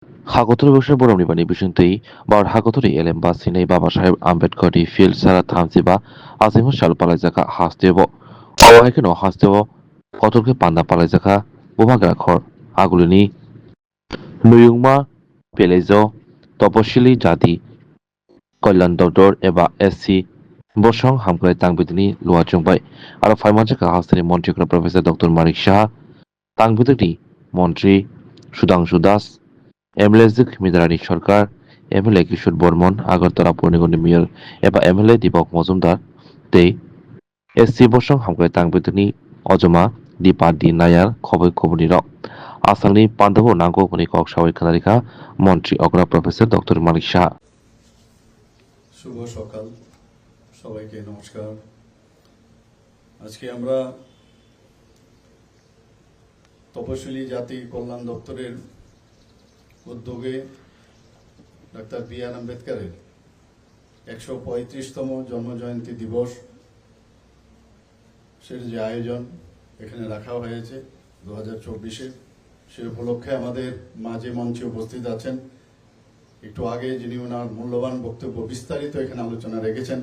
하고토로 역시 보람리바니 비신트이 বার 하고토리 엘렘 바시네 바바사헤ব 아ම්베드커리 필 사라 탐지바 아시모 샬팔라자카 하스테보 어하이케노 하스테보 কতকে পান্না পালাইজাখা বোমাগ্রা খর আগুলিনি নুয়ুংমা পেলেজ তপশিলি জাতি কল্যাণ দপ্তর এবা এসসি বসং হামক্রাই তাংবিদিনি লুয়া চুংবাই আর ফাইমানজাখা হাস্তানি মন্ত্রী প্রফেসর ডক্টর মানিক সাহা তাংবিদিনি মন্ত্রী সুধাংশু দাস এমএলএ মিদারানী সরকার এমএলএ কিশোর বর্মন আগরতলা পৌর নিগমের মেয়র এবা এমএলএ দীপক মজুমদার তে এসসি বসং হামক্রাই তাংবিদিনি অজমা দীপা ডি নায়ার খবর খবরনি রক আসামনি পান্ডব নাঙ্গনি কক সাবাই খানারিখা মন্ত্রী অগ্রা প্রফেসর ডক্টর মানিক সাহা। শুভ সকাল সবাইকে নমস্কার। আজকে আমরা তপশিলি জাতি কল্যাণ দপ্তরের উদ্যোগে ডাক্তার বি.আর. আম্বেদকরের 135তম জন্মজয়ন্তী দিবস সের যে আয়োজন এখানে রাখা হয়েছে 2024-এ, সে উপলক্ষে আমাদের মাঝে মঞ্চে উপস্থিত আছেন একটু আগে যিনি ওনার মূল্যবান বক্তব্য বিস্তারিত এখানে আলোচনা রেখেছেন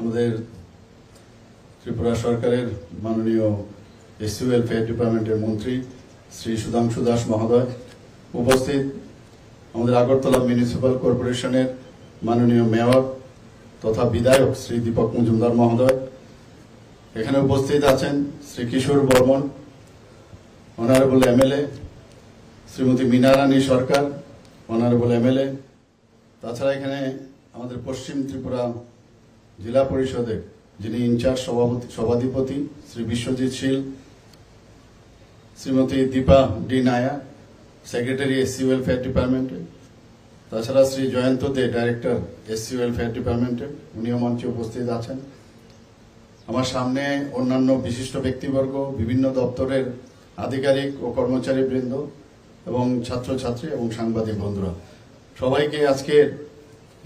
আমাদের ত্রিপুরা সরকারের মাননীয় এসসি ওয়েলফেয়ার ডিপার্টমেন্টের মন্ত্রী শ্রী সুধাংশু দাস মহোদয়, উপস্থিত আমাদের আগরতলা মিউনিসিপ্যাল কর্পোরেশনের মাননীয় মেয়র তথা বিধায়ক শ্রী দীপক মজুমদার মহোদয়, এখানে উপস্থিত আছেন শ্রী কিশোর বর্মন, অনারেবল এমএলএ শ্রীমতী মীনারানী সরকার, অনারেবল এমএলএ, তাছাড়া এখানে আমাদের পশ্চিম ত্রিপুরা জেলা পরিষদের যিনি ইনচার্জ সভাধিপতি শ্রী বিশ্বজিৎ শীল, শ্রীমতী দীপা ডি নায়া, সেক্রেটারি এসসি ওয়েলফেয়ার ডিপার্টমেন্টে, তাছাড়া Shri Jayanta De, director SC welfare ডিপার্টমেন্টের, উনিও মঞ্চে উপস্থিত আছেন। আমার সামনে অন্যান্য বিশিষ্ট ব্যক্তিবর্গ, বিভিন্ন দপ্তরের আধিকারিক ও কর্মচারী বৃন্দ এবং ছাত্রছাত্রী এবং সাংবাদিক বন্ধুরা, সবাইকে আজকে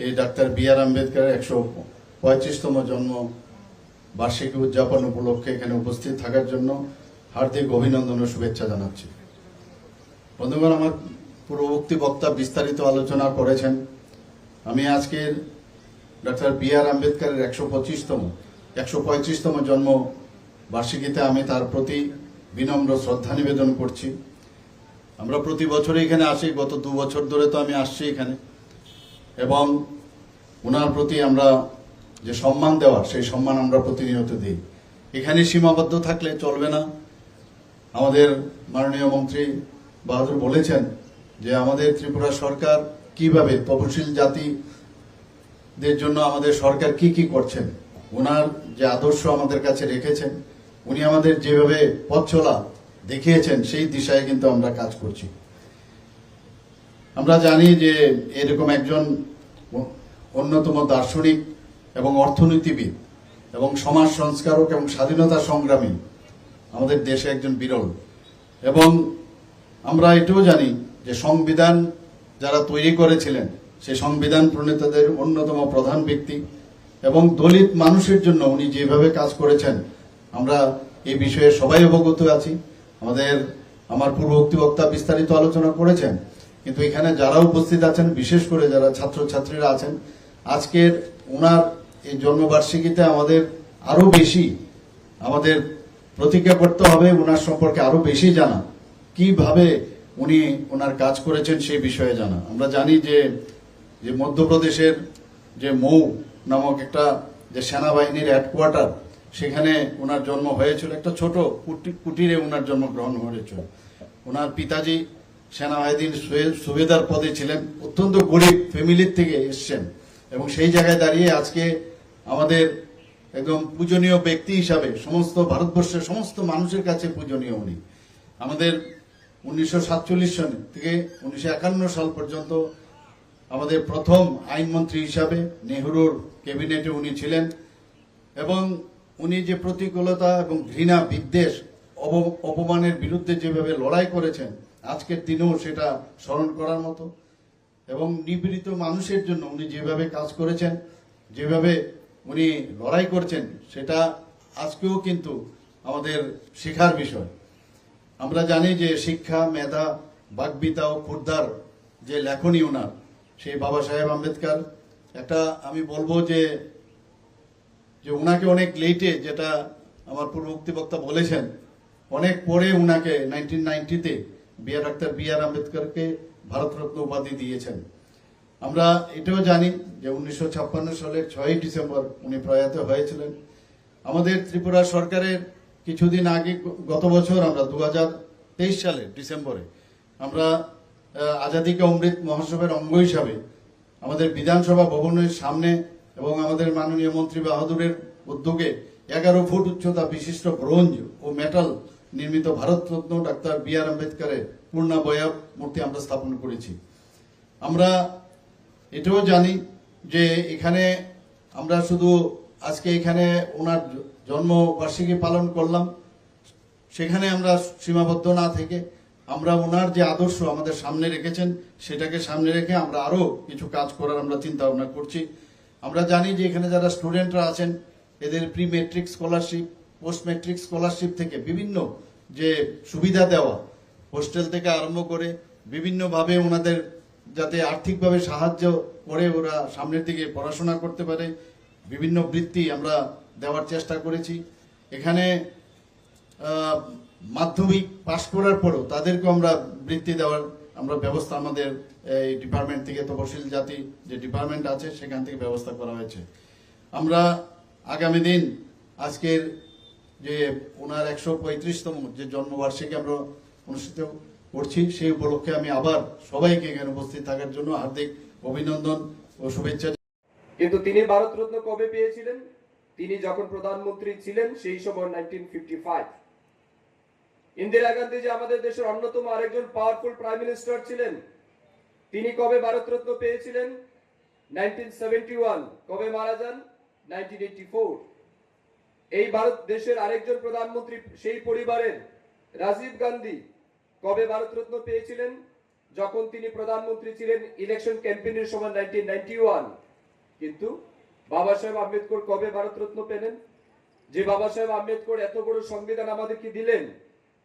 এই ডাক্তার বি.আর. আম্বেদকরের 135তম জন্ম বার্ষিকী উদযাপন উপলক্ষে এখানে উপস্থিত থাকার জন্য হার্দিক অভিনন্দন ও শুভেচ্ছা জানাচ্ছি। বন্ধুগণ, আমার পূর্ববর্তী বক্তা বিস্তারিত আলোচনা করেছেন। আমি আজকের ডাক্তার বি.আর. আম্বেদকরের 135তম জন্ম বার্ষিকীতে আমি তার প্রতি বিনম্র শ্রদ্ধা নিবেদন করছি। আমরা প্রতি বছরই এখানে আসি, গত 2 বছর ধরে তো আমি আসছি এখানে, এবং ওনার প্রতি আমরা যে সম্মান দেওয়া সেই সম্মান আমরা প্রতিনিয়ত দিই। এখানে সীমাবদ্ধ থাকলে চলবে না। আমাদের মাননীয় মন্ত্রী বাহাদুর বলেছেন যে আমাদের ত্রিপুরা সরকার কিভাবে তপশিল জাতিদের জন্য আমাদের সরকার কি কি করছেন, ওনার যে আদর্শ আমাদের কাছে রেখেছেন, উনি আমাদের যেভাবে পথ চলা দেখিয়েছেন সেই দিশায় কিন্তু আমরা কাজ করছি। আমরা জানি যে এরকম একজন অন্যতম দার্শনিক এবং অর্থনীতিবিদ এবং সমাজ সংস্কারক এবং স্বাধীনতা সংগ্রামী আমাদের দেশে একজন বিরল। এবং আমরা এটাও জানি যে সংবিধান যারা তৈরি করেছিলেন সেই সংবিধান প্রণেতাদের অন্যতম প্রধান ব্যক্তি, এবং দলিত মানুষের জন্য উনি যেভাবে কাজ করেছেন আমরা এই বিষয়ে সবাই অবগত আছি। আমার পূর্ববর্তী বক্তা বিস্তারিত আলোচনা করেছেন, কিন্তু এখানে যারা উপস্থিত আছেন, বিশেষ করে যারা ছাত্রছাত্রীরা আছেন, আজকের ওনার এই জন্মবার্ষিকীতে আরো বেশি আমাদের প্রতিজ্ঞা করতে হবে ওনার সম্পর্কে আরো বেশি জানা, কিভাবে উনি ওনার কাজ করেছেন সেই বিষয়ে জানা। আমরা জানি যে মধ্যপ্রদেশের যে মৌ নামক একটা যে সেনাবাহিনীর হেডকোয়ার্টার, সেখানে ওনার জন্ম হয়েছিল, একটা ছোট কুটিরে ওনার জন্মগ্রহণ হয়েছিল। ওনার পিতাজি সেনাবাহিনীর সুবেদার পদে ছিলেন, অত্যন্ত গরিব ফ্যামিলির থেকে এসছেন, এবং সেই জায়গায় দাঁড়িয়ে আজকে আমাদের একদম পূজনীয় ব্যক্তি হিসাবে সমস্ত ভারতবর্ষের সমস্ত মানুষের কাছে পূজনীয় উনি। আমাদের 1947 সাল থেকে 1951 সাল পর্যন্ত আমাদের প্রথম আইনমন্ত্রী হিসাবে নেহরুর ক্যাবিনেটে উনি ছিলেন, এবং উনি যে প্রতিকূলতা এবং ঘৃণা, বিদ্বেষ, অপমানের বিরুদ্ধে যেভাবে লড়াই করেছেন আজকের দিনেও সেটা স্মরণ করার মতো। এবং নিপীড়িত মানুষের জন্য উনি যেভাবে কাজ করেছেন, যেভাবে উনি লড়াই করছেন, সেটা আজকেও কিন্তু আমাদের শেখার বিষয়। আমরা জানি যে শিক্ষা, মেধা বাগ্মিতা ও ক্ষুরধার যে লেখনী ওনার, সেই বাবা সাহেব আম্বেদকর, একটা আমি বলবো যে যে উনাকে অনেক লেটে, যেটা আমার পূর্ববর্তী বক্তা বলেছেন, অনেক পরে উনাকে 1990-তে ডাক্তার বি আর আম্বেদকরকে ভারতরত্ন উপাধি দিয়েছেন। আমরা এটাও জানি যে 1956 সালের 6ই ডিসেম্বর উনি প্রয়াত হয়েছিলেন। আমাদের ত্রিপুরা সরকারের কিছুদিন আগে, গত বছর আমরা 2023 সালের ডিসেম্বরে আমরা আজাদি কা অমৃত মহোৎসবের অঙ্গ হিসাবে আমাদের বিধানসভা ভবনের সামনে এবং আমাদের মাননীয় মন্ত্রী বাহাদুরের উদ্যোগে 11 ফুট উচ্চতা বিশিষ্ট ব্রোঞ্জ ও মেটাল নির্মিত ভারতরত্ন ডাক্তার বি আর আম্বেদকরের পূর্ণাবয়ব মূর্তি আমরা স্থাপন করেছি। আমরা এটাও জানি যে এখানে আমরা শুধু আজকে এখানে ওনার জন্মবার্ষিকী পালন করলাম, সেখানে আমরা সীমাবদ্ধ না থেকে আমরা ওনার যে আদর্শ আমাদের সামনে রেখেছেন, সেটাকে সামনে রেখে আমরা আরো কিছু কাজ করার আমরা চিন্তা ভাবনা করছি। আমরা জানি যে এখানে যারা স্টুডেন্টরা আছেন, এদের pre metric scholarship, post metric scholarship থেকে বিভিন্ন যে সুবিধা দেওয়া, হোস্টেল থেকে আরম্ভ করে বিভিন্নভাবে ওনাদের যাতে আর্থিকভাবে সাহায্য করে ওরা সামনের দিকে পড়াশোনা করতে পারে, বিভিন্ন বৃত্তি আমরা দেওয়ার চেষ্টা করেছি। এখানে মাধ্যমিক পাশ করার পরও তাদেরকে আমরা বৃত্তি দেওয়ার আমরা ব্যবস্থা আমাদের এই ডিপার্টমেন্ট থেকে, তপশিল জাতি যে ডিপার্টমেন্ট আছে সেখান থেকে ব্যবস্থা করা হয়েছে। আমরা আগামী দিন আজকের যে ওনার 135তম যে জন্মবার্ষিকী আমরা অনুষ্ঠিত করছি, সেই উপলক্ষে আমি আবার সবাইকে এখানে উপস্থিত থাকার জন্য হার্দিক অভিনন্দন ও শুভেচ্ছা। কিন্তু তিনি ভারতরত্ন কবে পেয়েছিলেন? তিনি যখন প্রধানমন্ত্রী ছিলেন সেই সময় 1955। ইন্দিরা গান্ধী যে আমাদের দেশের অন্যতম আরেকজন পাওয়ারফুল প্রাইম মিনিস্টার ছিলেন, তিনি কবে ভারতরত্ন পেয়েছিলেন? 1971। কবে মারা যান? 1984। এই ভারত দেশের আরেকজন প্রধানমন্ত্রী সেই পরিবারের রাজীব গান্ধী কবে ভারতরত্ন পেয়েছিলেন? যখন তিনি প্রধানমন্ত্রী ছিলেন ইলেকশন ক্যাম্পেইনের সময় 1991। কিন্তু বাবা সাহেব আম্বেদকর কবে ভারতরত্ন পেলেন? যে বাবা সাহেব আম্বেদকর এত বড় সংবিধান আমাদেরকে দিলেন,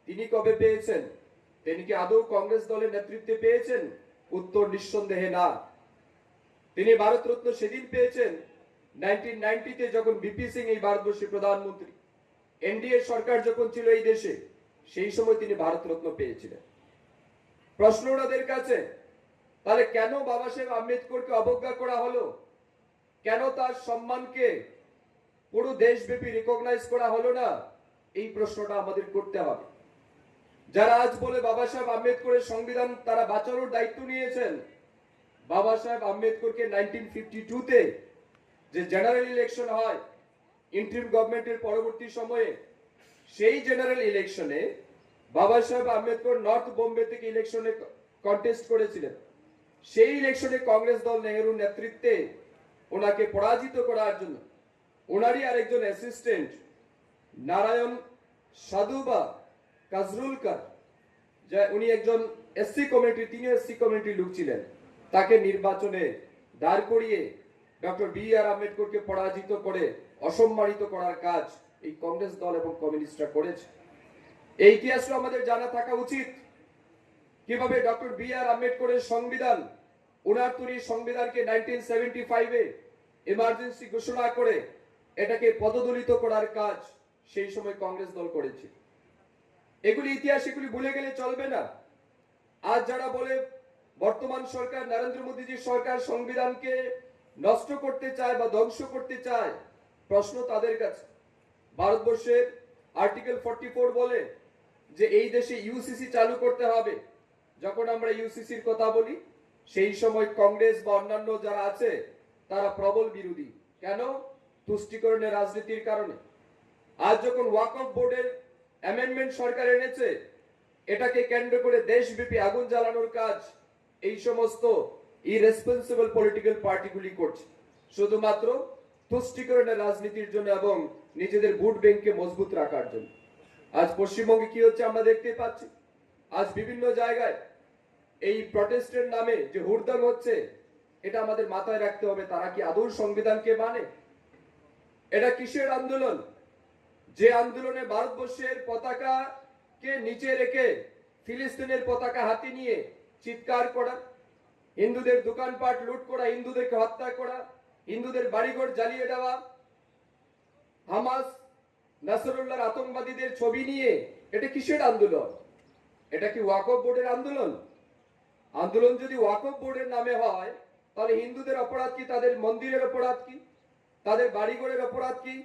তিনি কবে পেয়েছেন? তিনি কি আদৌ কংগ্রেস দলের নেতৃত্বে পেয়েছেন? উত্তর নিঃসন্দেহে না। তিনি ভারতরত্ন সেদিন পেয়েছেন 1990-তে, যখন বিপি সিং এই ভারতবর্ষের প্রধানমন্ত্রী, এনডিএ সরকার যখন ছিল এই দেশে, সেই সময় তিনি ভারতরত্ন পেয়েছিলেন। প্রশ্ন ওনাদের কাছে, তাহলে কেন বাবা সাহেব আম্বেদকরকে অবজ্ঞা করা হলো? কেন তার সম্মানকে পুরো দেশব্যাপী রিকগনাইজ করা হলো না? এই প্রশ্নটা আমাদের করতে হবে। যারা আজ বলে বাবা সাহেব আম্বেদকরের সংবিধান তারা বাঁচানোর দায়িত্ব নিয়েছেন, বাবা সাহেব আম্বেদকরকে 1952-তে যে জেনারেল ইলেকশন হয় ইন্টারিম গভর্নমেন্টের পরবর্তী সময়ে, সেই জেনারেল ইলেকশনে বাবা সাহেব আম্বেদকর নর্থ বোম্বে থেকে ইলেকশনে কন্টেস্ট করেছিলেন। সেই ইলেকশনে কংগ্রেস দল নেহেরুর নেতৃত্বে ওনাকে পরাজিত করার জন্য ওনারই আরেকজন অ্যাসিস্ট্যান্ট নারায়ণ সাধুবা কাজরুলকার, যা উনি একজন এসসি কমিউনিটি, তিনি এসসি কমিউনিটির লোক ছিলেন, তাকে নির্বাচনে দাঁড় করিয়ে ডক্টর বি আর আম্বেদকরকে পরাজিত করে অসম্মানিত করার কাজ এই কংগ্রেস দল এবং কমিউনিস্টরা করেছে। এই ইতিহাসটা আমাদের জানা থাকা উচিত। কিভাবে ডক্টর বি আর আম্বেদকরের সংবিধান, ওনার তৈরি সংবিধানকে 1975-এ ইমার্জেন্সি ঘোষণা করে এটাকে পদদলিত করার কাজ সেই সময় কংগ্রেস দল করেছে। এগুলি ইতিহাস, এগুলি ভুলে গেলে চলবে না। আজ যারা বলে বর্তমান সরকার, নরেন্দ্র মোদীজির সরকার সংবিধানকে নষ্ট করতে চায় বা ধ্বংস করতে চায়, প্রশ্ন তাদের কাছে। ভারতবর্ষের আর্টিকেল 44 বলে যে এই দেশে ইউসিসি চালু করতে হবে। যখন আমরা ইউসিসির কথা বলি, সেই সময় কংগ্রেস বা অন্যান্য যারা আছে তারা প্রবল বিরোধী। কেন? তুষ্টিকরণের রাজনীতির কারণে। আজ যখন ওয়াকফ বোর্ডের অ্যামেন্ডমেন্ট সরকার এনেছে, এটাকে কেন্দ্র করে দেশব্যাপী আগুন জ্বালানোর কাজ এই সমস্ত ইরেসপন্সিবল পলিটিক্যাল পার্টিগুলি করছে, শুধুমাত্র তুষ্টিকরণের রাজনীতির জন্য এবং নিজেদের ভোট ব্যাংককে মজবুত রাখার জন্য। আজ পশ্চিমবঙ্গে কি হচ্ছে আমরা দেখতে পাচ্ছি। আজ বিভিন্ন জায়গায় এই প্রটেস্টের নামে যে হুড়দঙ্গ হচ্ছে, এটা আমাদের মাথায় রাখতে হবে, তারা কি আদৌ সংবিধানকে মানে? এটা কিসের আন্দোলন? যে আন্দোলনে ভারতবর্ষের পতাকাকে নিচে রেখে ফিলিস্তিনের পতাকা হাতে নিয়ে চিৎকার করা, হিন্দুদের দোকানপাট লুট করা, হিন্দুদেরকে হত্যা করা, হিন্দুদের বাড়িঘর জ্বালিয়ে দেওয়া, হামাস নাসরুল্লাহর আতঙ্কবাদীদের ছবি নিয়ে, এটা কিসের আন্দোলন? এটা কি ওয়াকফ বোর্ডের আন্দোলন? আন্দোলন যদি ওয়াকফ বোর্ডের নামে হয়, তাহলে হিন্দুদের অপরাধ কি? তাদের মন্দিরের অপরাধ কি? তাদের বাড়িঘরের অপরাধ কি?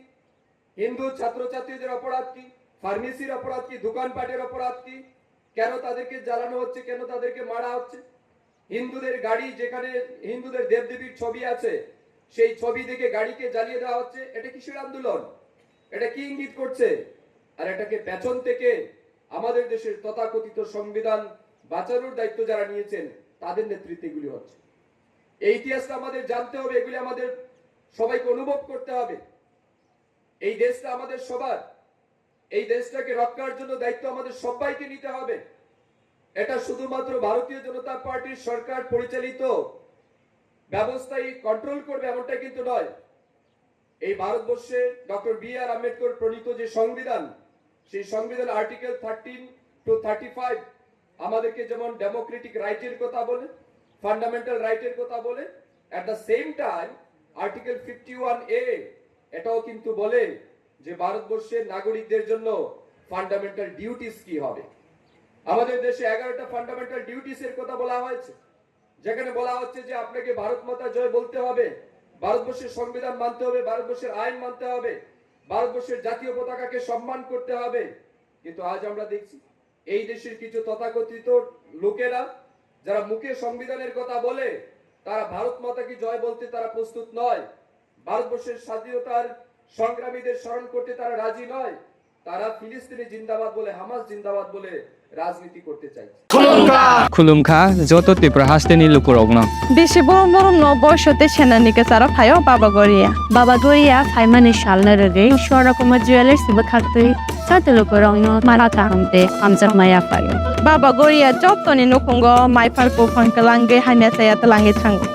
হিন্দু ছাত্রছাত্রীদের অপরাধ কি? ফার্মেসির অপরাধ কি? দোকানপাটের অপরাধ কি? কেন তাদেরকে জ্বালানো হচ্ছে? কেন তাদেরকে মারা হচ্ছে? হিন্দুদের গাড়ি, যেখানে হিন্দুদের দেবদেবীর ছবি আছে, সেই ছবি দেখে গাড়িকে জ্বালিয়ে দেওয়া হচ্ছে। এটা কিসের আন্দোলন? এটা কি ইঙ্গিত করছে? আর এটাকে পেছন থেকে আমাদের দেশের তথাকথিত সংবিধান বাঁচানোর দায়িত্ব যারা নিয়েছেন, তাদের নেতৃত্বে এগুলি হচ্ছে। এই ইতিহাসটা আমাদের জানতে হবে, এগুলি আমাদের সবাইকে অনুভব করতে হবে। এই দেশটা আমাদের সবার, এই দেশটাকে রক্ষার জন্য দায়িত্ব আমাদের সবাইকে নিতে হবে। এটা শুধুমাত্র ভারতীয় জনতা পার্টির সরকার পরিচালিত ব্যবস্থাই কন্ট্রোল করবে এমনটা কিন্তু নয়। এই ভারতবর্ষে ডক্টর বি.আর. আম্বেদকর প্রণীত যে সংবিধান, সেই সংবিধান আর্টিকেল 13 to 35 আমাদেরকে যেমন ডেমোক্রেটিক রাইটের কথা বলে, ফান্ডামেন্টাল রাইটের কথা বলে, at the same time article 51A এটাও কিন্তু বলে যে ভারতবর্ষের নাগরিকদের জন্য ফান্ডামেন্টাল ডিউটিস কি হবে। আমাদের দেশে 11টা ফান্ডামেন্টাল ডিউটিস এর কথা বলা হয়েছে, যেখানে বলা হচ্ছে যে আপনাকে ভারত মাতা জয় বলতে হবে, ভারতবর্ষের সংবিধান মানতে হবে, ভারতবর্ষের আইন মানতে হবে, ভারতবর্ষের জাতীয় পতাকাকে সম্মান করতে হবে। কিন্তু আজ আমরা দেখছি এই দেশের কিছু তথাকথিত লোকেরা যারা মুখে সংবিধানের কথা বলে, তারা ভারত মাতাকে জয় বলতে তারা প্রস্তুত নয়, ভারতবর্ষের স্বাধীনতার সংগ্রামীদের স্মরণ করতে তারা রাজি নয়। তারা ফিলিস্তিনি জিন্দাবাদ বলে, হামাস জিন্দাবাদ বলে রাজনীতি করতে চাইছে। खुलुमखा जत त्रिपुरा हास्टेनि लुकुरावनो बेसेबां बरम बयसते सेनानिके सारा फायो बाबा गोरिया फाइमानि शालना रगे शोरा कोमा ज्वेलर्स बखातै साते लुकुरावनो माराथा हमते आमजा माया फायो बाबा गोरिया जतनि नखंगो माइफारको फंकलांगे हाइना साया तलाहे थांगो